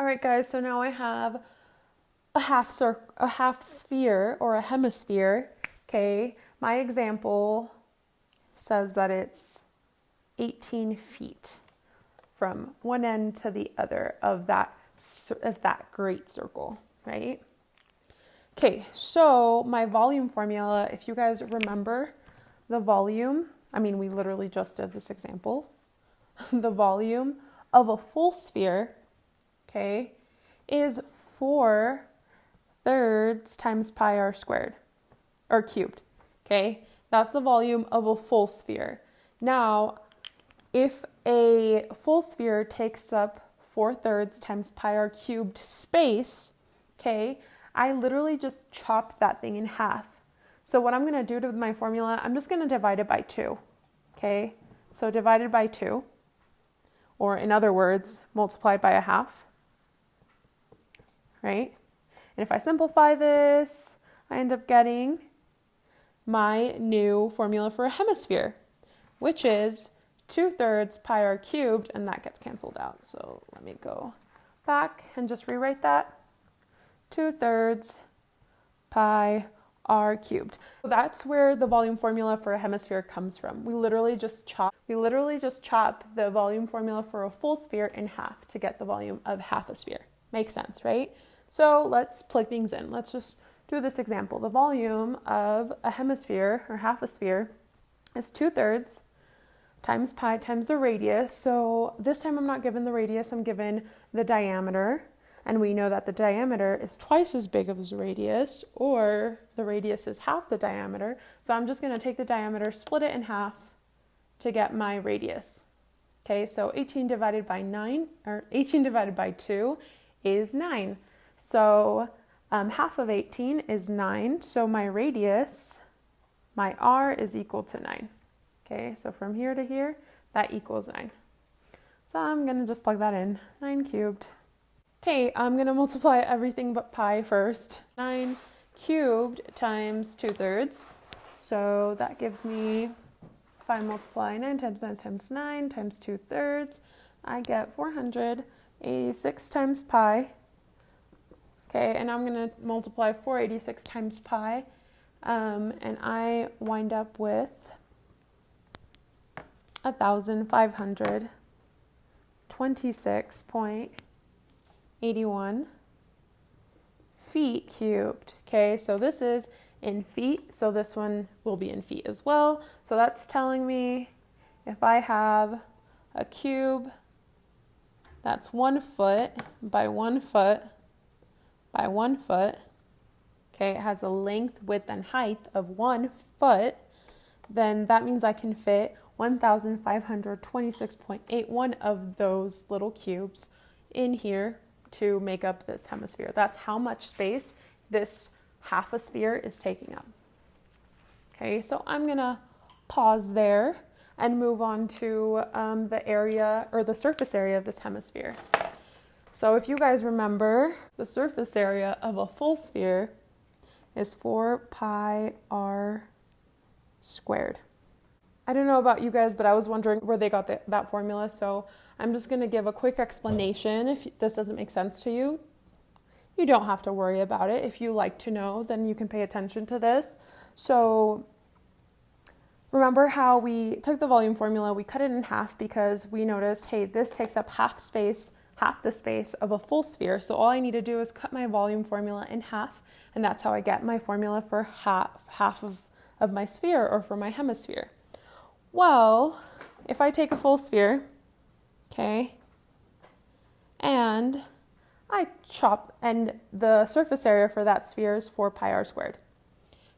All right, guys, so now I have a half sphere or a hemisphere. Okay, my example says that it's 18 feet from one end to the other of that great circle, right? Okay, so my volume formula, if you guys remember the volume, we literally just did this example. The volume of a full sphere, okay, is 4/3 times pi r squared, or cubed, okay? That's the volume of a full sphere. Now, if a full sphere takes up 4/3 times pi r cubed space, okay, I literally just chopped that thing in half. So what I'm going to do to my formula, I'm just going to divide it by 2, okay? So divided by 2, or in other words, multiplied by a half, right? And if I simplify this, I end up getting my new formula for a hemisphere, which is 2/3 pi r cubed, and that gets canceled out. So let me go back and just rewrite that. 2/3 pi r cubed. So that's where the volume formula for a hemisphere comes from. We literally just chop the volume formula for a full sphere in half to get the volume of half a sphere. Makes sense, right? So let's plug things in. Let's just do this example. The volume of a hemisphere or half a sphere is 2/3 times pi times the radius. So this time I'm not given the radius, I'm given the diameter. And we know that the diameter is twice as big as the radius, or the radius is half the diameter. So I'm just going to take the diameter, split it in half to get my radius. Okay, so 18 divided by 2 is 9. So half of 18 is 9. So my radius, my r, is equal to 9. Okay, so from here to here, that equals 9. So I'm going to just plug that in, 9 cubed. Okay, I'm going to multiply everything but pi first. 9 cubed times 2/3. So that gives me, if I multiply 9 times 9 times 9 times 2/3, I get 486 times pi. Okay, and I'm going to multiply 486 times pi, and I wind up with 1,526.81 feet cubed. Okay, so this is in feet, so this one will be in feet as well. So that's telling me if I have a cube that's 1 foot by 1 foot by 1 foot, okay, it has a length, width, and height of 1 foot, then that means I can fit 1,526.81 of those little cubes in here to make up this hemisphere. That's how much space this half a sphere is taking up. Okay, so I'm gonna pause there and move on to the area or the surface area of this hemisphere. So if you guys remember, the surface area of a full sphere is 4 pi r squared. I don't know about you guys, but I was wondering where they got that formula, so I'm just going to give a quick explanation. If this doesn't make sense to you, you don't have to worry about it. If you like to know, then you can pay attention to this. So remember how we took the volume formula, we cut it in half because we noticed, hey, this takes up half the space of a full sphere. So all I need to do is cut my volume formula in half, and that's how I get my formula for half of my sphere, or for my hemisphere. Well, if I take a full sphere, okay, and I chop, and the surface area for that sphere is 4 pi r squared.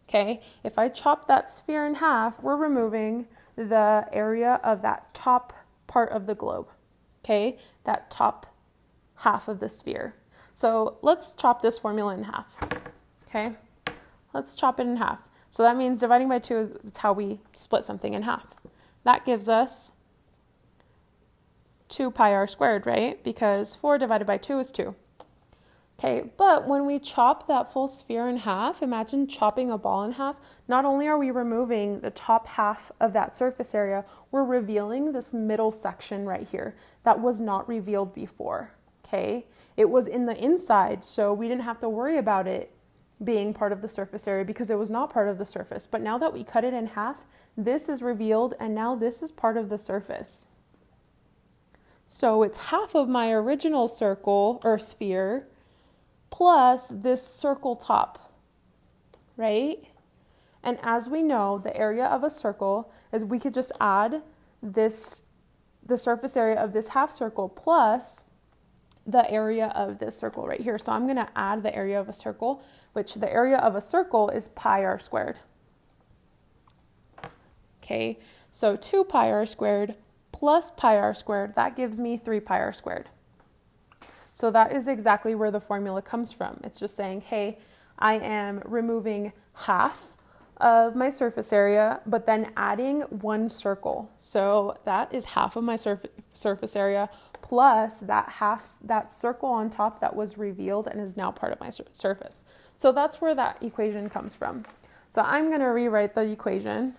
Okay, if I chop that sphere in half, we're removing the area of that top part of the globe, okay, that top half of the sphere. So let's chop this formula in half, okay? Let's chop it in half. So that means dividing by 2 is how we split something in half. That gives us 2 pi r squared, right? Because 4 divided by 2 is 2. Okay, but when we chop that full sphere in half, imagine chopping a ball in half. Not only are we removing the top half of that surface area, we're revealing this middle section right here that was not revealed before. okay? It was in the inside, so we didn't have to worry about it being part of the surface area because it was not part of the surface. But now that we cut it in half, this is revealed, and now this is part of the surface. So it's half of my original circle or sphere plus this circle top, right? And as we know, the area of a circle is we could just add this, the surface area of this half circle plus the area of this circle right here. So I'm going to add the area of a circle, which the area of a circle is pi r squared. Okay, so 2 pi r squared plus pi r squared, that gives me 3 pi r squared. So that is exactly where the formula comes from. It's just saying, hey, I am removing half of my surface area, but then adding 1 circle. So that is half of my surface area plus that circle on top that was revealed and is now part of my surface. So that's where that equation comes from. So I'm going to rewrite the equation.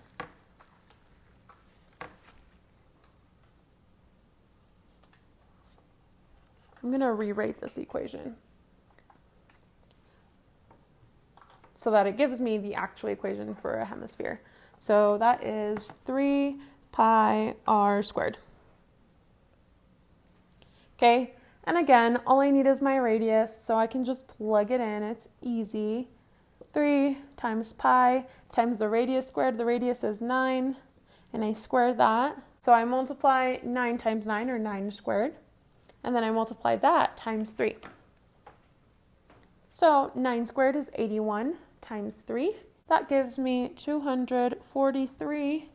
I'm going to rewrite this equation so that it gives me the actual equation for a hemisphere. So that is 3 pi r squared. Okay, and again, all I need is my radius, so I can just plug it in. It's easy. 3 times pi times the radius squared. The radius is 9, and I square that. So I multiply 9 times 9, or 9 squared. And then I multiply that times 3. So 9 squared is 81 times 3. That gives me 243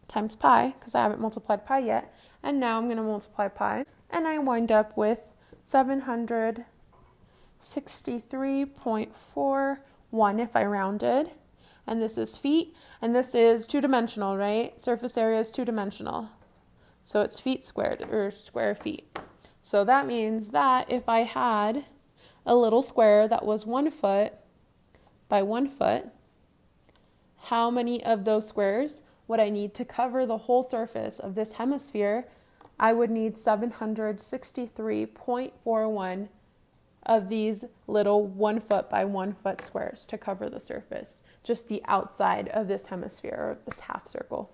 times pi, because I haven't multiplied pi yet. And now I'm going to multiply pi. And I wind up with 763.41 if I rounded. And this is feet. And this is two-dimensional, right? Surface area is two-dimensional. So it's feet squared, or square feet. So that means that if I had a little square that was 1 foot by 1 foot, how many of those squares would I need to cover the whole surface of this hemisphere? I would need 763.41 of these little 1 foot by 1 foot squares to cover the surface, just the outside of this hemisphere, or this half circle.